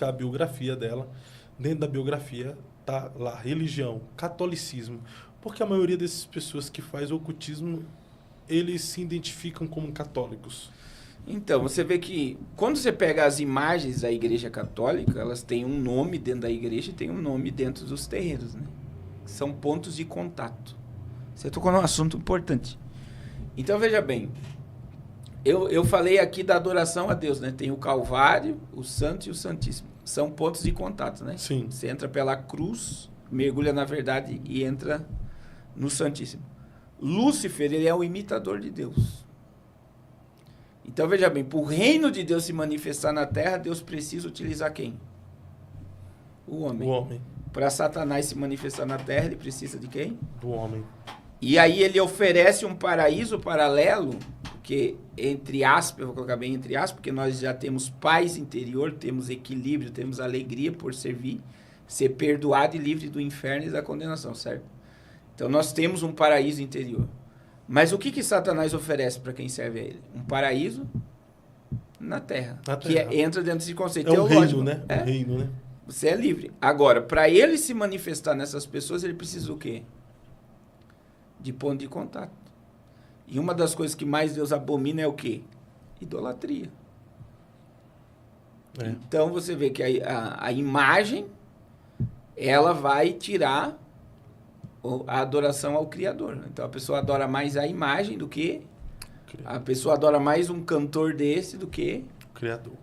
buscar a biografia dela. Dentro da biografia tá lá religião, catolicismo. Porque a maioria dessas pessoas que faz ocultismo, eles se identificam como católicos. Então, você vê que quando você pega as imagens da Igreja Católica, elas têm um nome dentro da igreja e tem um nome dentro dos terreiros, né? São pontos de contato. Você tocou num assunto importante. Então, veja bem, eu falei aqui da adoração a Deus, né? Tem o Calvário, o Santo e o Santíssimo. São pontos de contato, né? Sim. Você entra pela cruz, mergulha na verdade e entra no Santíssimo. Lúcifer, ele é o imitador de Deus. Então, veja bem, para o reino de Deus se manifestar na terra, Deus precisa utilizar quem? O homem. O homem. Para Satanás se manifestar na terra, ele precisa de quem? Do homem. E aí ele oferece um paraíso paralelo, porque, entre aspas, eu vou colocar bem entre aspas, porque nós já temos paz interior, temos equilíbrio, temos alegria por servir, ser perdoado e livre do inferno e da condenação, certo? Então, nós temos um paraíso interior. Mas o que Satanás oferece para quem serve a ele? Um paraíso na terra. Que entra dentro desse conceito teológico. Reino, né? É um reino, né? Você é livre. Agora, para ele se manifestar nessas pessoas, ele precisa do quê? De ponto de contato. E uma das coisas que mais Deus abomina é o quê? Idolatria. É. Então, você vê que a imagem, ela vai tirar a adoração ao Criador. Então, a pessoa adora mais a imagem do que... A pessoa adora mais um cantor desse do que...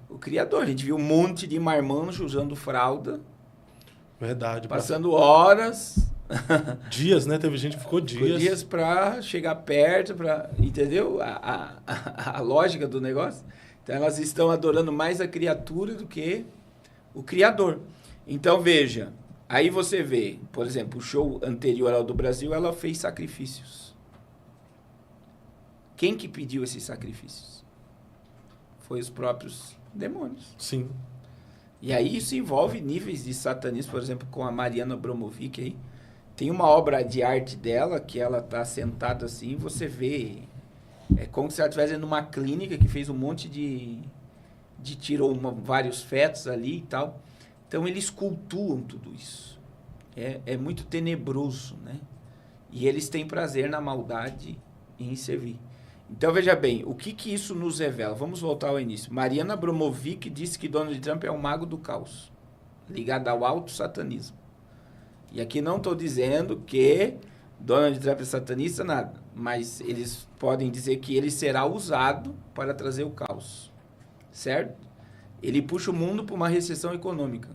O Criador. A gente viu um monte de marmanjo usando fralda. Verdade. Passando horas... Dias, né? Teve gente que ficou dias. Ficou dias para chegar perto, entendeu? A lógica do negócio. Então, elas estão adorando mais a criatura do que o Criador. Então, veja... Aí você vê, por exemplo, o show anterior ao do Brasil, ela fez sacrifícios. Quem que pediu esses sacrifícios? Foi os próprios demônios. Sim. E aí isso envolve níveis de satanismo, por exemplo, com a Mariana Abramovic aí. Tem uma obra de arte dela que ela tá sentada assim, você vê... É como se ela estivesse numa clínica que fez um monte tirou vários fetos ali e tal. Então, eles cultuam tudo isso. É muito tenebroso, né? E eles têm prazer na maldade e em servir. Então, veja bem, o que isso nos revela? Vamos voltar ao início. Mariana Abramovic disse que Donald Trump é um mago do caos, ligado ao alto satanismo. E aqui não estou dizendo que Donald Trump é satanista, nada. Mas eles podem dizer que ele será usado para trazer o caos. Certo? Ele puxa o mundo para uma recessão econômica.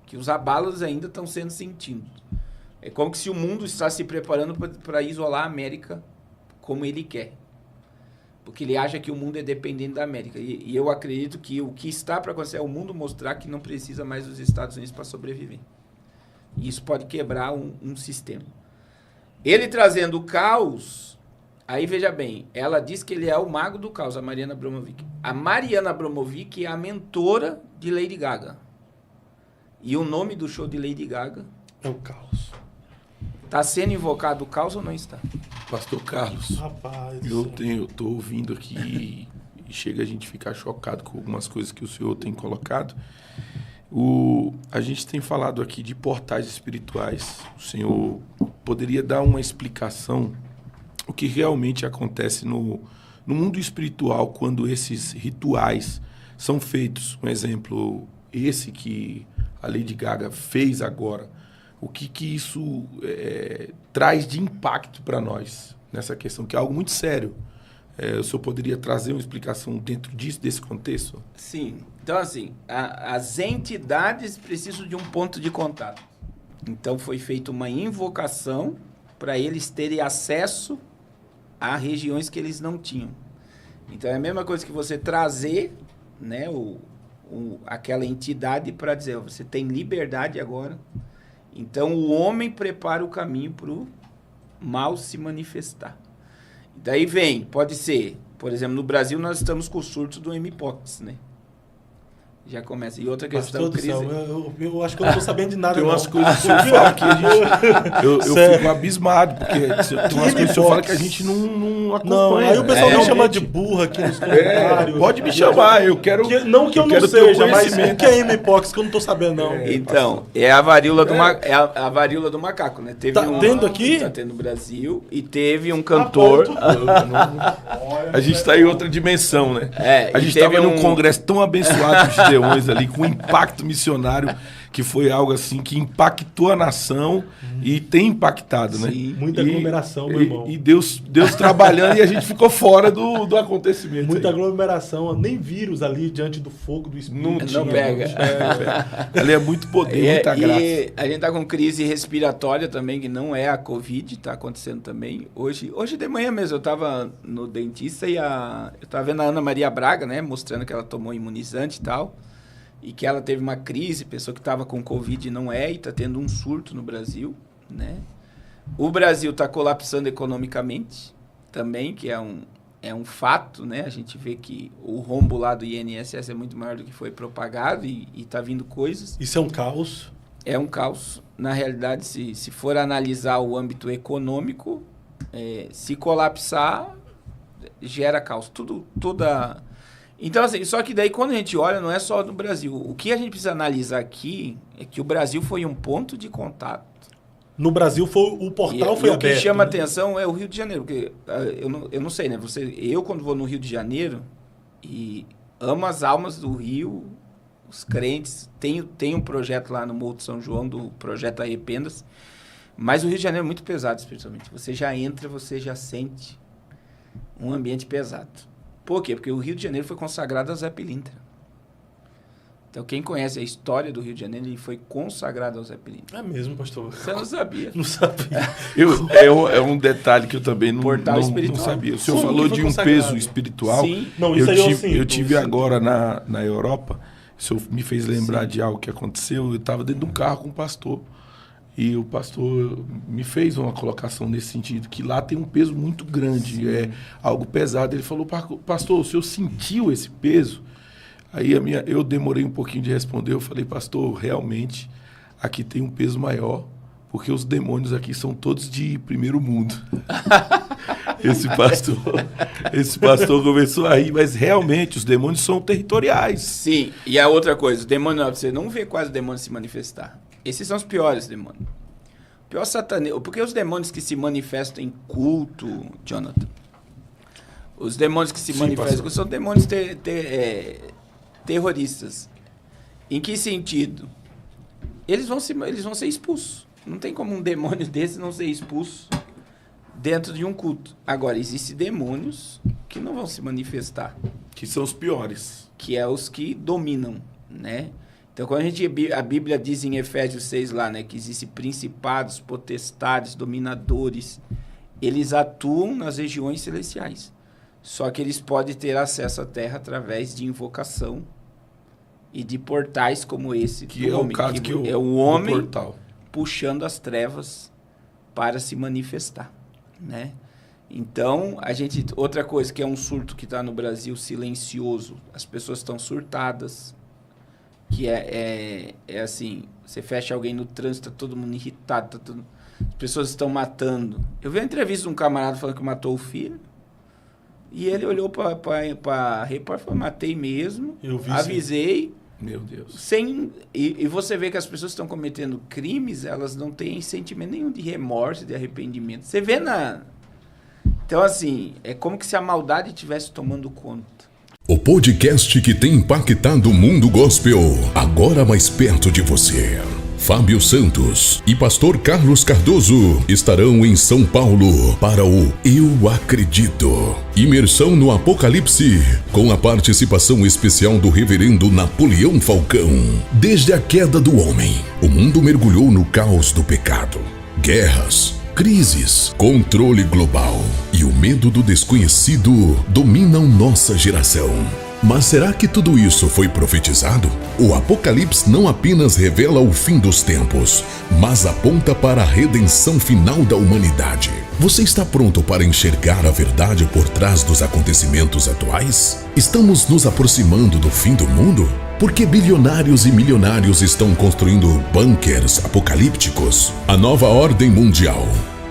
Que os abalos ainda estão sendo sentidos. É como se o mundo está se preparando para isolar a América como ele quer. Porque ele acha que o mundo é dependente da América. E eu acredito que o que está para acontecer é o mundo mostrar que não precisa mais dos Estados Unidos para sobreviver. E isso pode quebrar um sistema. Ele trazendo o caos... Aí, veja bem, ela diz que ele é o mago do caos, a Mariana Abramovic. A Mariana Abramovic é a mentora de Lady Gaga. E o nome do show de Lady Gaga... É o caos. Está sendo invocado o caos ou não está? Pastor Carlos, rapaz, eu estou ouvindo aqui e chega a gente ficar chocado com algumas coisas que o senhor tem colocado. A gente tem falado aqui de portais espirituais. O senhor poderia dar uma explicação... O que realmente acontece no mundo espiritual quando esses rituais são feitos. Um exemplo, esse que a Lady Gaga fez agora. O que isso traz de impacto para nós nessa questão, que é algo muito sério. O senhor poderia trazer uma explicação dentro disso, desse contexto? Sim. Então, assim, as entidades precisam de um ponto de contato. Então, foi feita uma invocação para eles terem acesso a regiões que eles não tinham. Então, é a mesma coisa que você trazer, né, aquela entidade para dizer, você tem liberdade agora. Então, o homem prepara o caminho para o mal se manifestar. Daí vem, pode ser, por exemplo, no Brasil nós estamos com o surto do Mpox, né? Já começa. E outra questão, Pastor do crise... céu, eu acho que eu não tô sabendo de nada, Tem umas não. coisas que o senhor fala que a gente... Eu fico abismado, porque tem umas coisas que o senhor fala que a gente não acompanha. Não, aí o pessoal me chama realmente. de burra aqui nos comentários. Pode me chamar, eu quero... Não que eu não quero ter o seja, mas o conhecimento. que é M-Pox que eu não tô sabendo, não. Então, é a varíola do a varíola do macaco, né? Teve Tá tendo aqui? Tá tendo no Brasil e teve um cantor. A gente tá em outra dimensão, né? A e gente teve tava num congresso tão abençoado dos Gideões ali, com impacto missionário, que foi algo assim que impactou a nação e tem impactado, né? Sim. Muita aglomeração, meu irmão. E Deus trabalhando e a gente ficou fora do acontecimento. Muita aí. aglomeração, nem vírus ali diante do fogo do Espírito. Não pega. Ali é muito poder, muita graça. E a gente tá com crise respiratória também, que não é a Covid, tá acontecendo também. Hoje de manhã mesmo, eu tava no dentista e eu tava vendo a Ana Maria Braga, né? Mostrando que ela tomou imunizante e tal. E que ela teve uma crise, pessoa que estava com Covid não é, e está tendo um surto no Brasil, né? O Brasil está colapsando economicamente também, que é um fato, né? A gente vê que o rombo lá do INSS é muito maior do que foi propagado e está vindo coisas. Isso é um caos. É um caos. Na realidade, se for analisar o âmbito econômico, se colapsar, gera caos. Toda... Então, assim, só que daí quando a gente olha, não é só no Brasil. O que a gente precisa analisar aqui é que o Brasil foi um ponto de contato. No Brasil, o portal foi e aberto. O que chama né? atenção é o Rio de Janeiro. Porque eu não sei, né? Eu, quando vou no Rio de Janeiro, e amo as almas do Rio, os crentes. Tem um projeto lá no Morro de São João, do Projeto Arrependas. Mas o Rio de Janeiro é muito pesado, espiritualmente. Você já entra, você já sente um ambiente pesado. Por quê? Porque o Rio de Janeiro foi consagrado a Zé Pilintra. Então, quem conhece a história do Rio de Janeiro, ele foi consagrado ao Zé Pilintra. É mesmo, pastor? Você não sabia. Não sabia. É um detalhe que eu também não sabia. O senhor Como falou que foi de um consagrado? peso espiritual. Sim. Não, isso Eu tive agora na Europa, isso me fez lembrar de algo que aconteceu. Eu estava dentro de um carro com um pastor. E o pastor me fez uma colocação nesse sentido, que lá tem um peso muito grande, Sim. é algo pesado. Ele falou, pastor, o senhor sentiu esse peso? Aí eu demorei um pouquinho de responder, eu falei, pastor, realmente aqui tem um peso maior, porque os demônios aqui são todos de primeiro mundo. Esse pastor começou a rir, mas realmente os demônios são territoriais. Sim, e a outra coisa, o demônio, você não vê quase o demônio se manifestar. Esses são os piores demônios. O pior satanismo, porque os demônios que se manifestam em culto, Jonathan, os demônios que se manifestam pastor. são demônios terroristas. Em que sentido? Eles vão ser expulsos. Não tem como um demônio desse não ser expulso dentro de um culto. Agora, existem demônios que não vão se manifestar. Que são os piores. Que é os que dominam, né? Então, quando a Bíblia diz em Efésios 6 lá, né, que existem principados, potestades, dominadores, eles atuam nas regiões celestiais. Só que eles podem ter acesso à terra através de invocação e de portais como esse Que do é o homem, caso que é o homem portal. puxando as trevas para se manifestar, né? Então, outra coisa que é um surto que está no Brasil silencioso, as pessoas estão surtadas, que é assim, você fecha alguém no trânsito, tá todo mundo irritado, as pessoas estão matando. Eu vi uma entrevista de um camarada falando que matou o filho, e ele olhou para a repórter e falou, matei mesmo, avisei. Meu Deus. E você vê que as pessoas estão cometendo crimes, elas não têm sentimento nenhum de remorso, de arrependimento. Você vê Então, assim, é como que se a maldade estivesse tomando conta. O podcast que tem impactado o mundo gospel, agora mais perto de você. Fábio Santos e pastor Carlos Cardoso estarão em São Paulo para o Eu Acredito. Imersão no Apocalipse, com a participação especial do reverendo Napoleão Falcão. Desde a queda do homem, o mundo mergulhou no caos do pecado. Guerras, crises, controle global e o medo do desconhecido dominam nossa geração. Mas será que tudo isso foi profetizado? O Apocalipse não apenas revela o fim dos tempos, mas aponta para a redenção final da humanidade. Você está pronto para enxergar a verdade por trás dos acontecimentos atuais? Estamos nos aproximando do fim do mundo? Por que bilionários e milionários estão construindo bunkers apocalípticos? A nova ordem mundial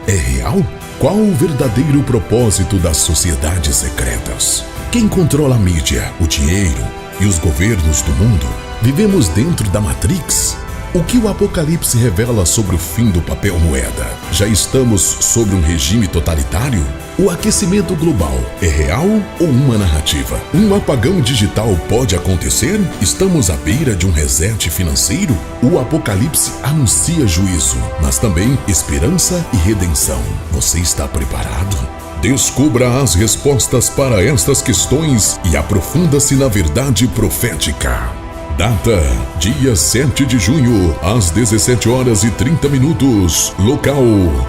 é real? Qual o verdadeiro propósito das sociedades secretas? Quem controla a mídia, o dinheiro e os governos do mundo? Vivemos dentro da Matrix? O que o Apocalipse revela sobre o fim do papel moeda? Já estamos sobre um regime totalitário? O aquecimento global é real ou uma narrativa? Um apagão digital pode acontecer? Estamos à beira de um reset financeiro? O Apocalipse anuncia juízo, mas também esperança e redenção. Você está preparado? Descubra as respostas para estas questões e aprofunda-se na verdade profética. Data: dia 7 de junho, às 17h30. Local: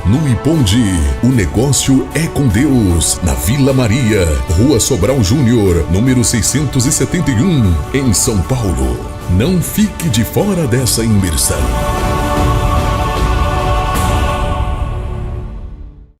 no Iponde. O negócio é com Deus, na Vila Maria, Rua Sobral Júnior, número 671, em São Paulo. Não fique de fora dessa imersão.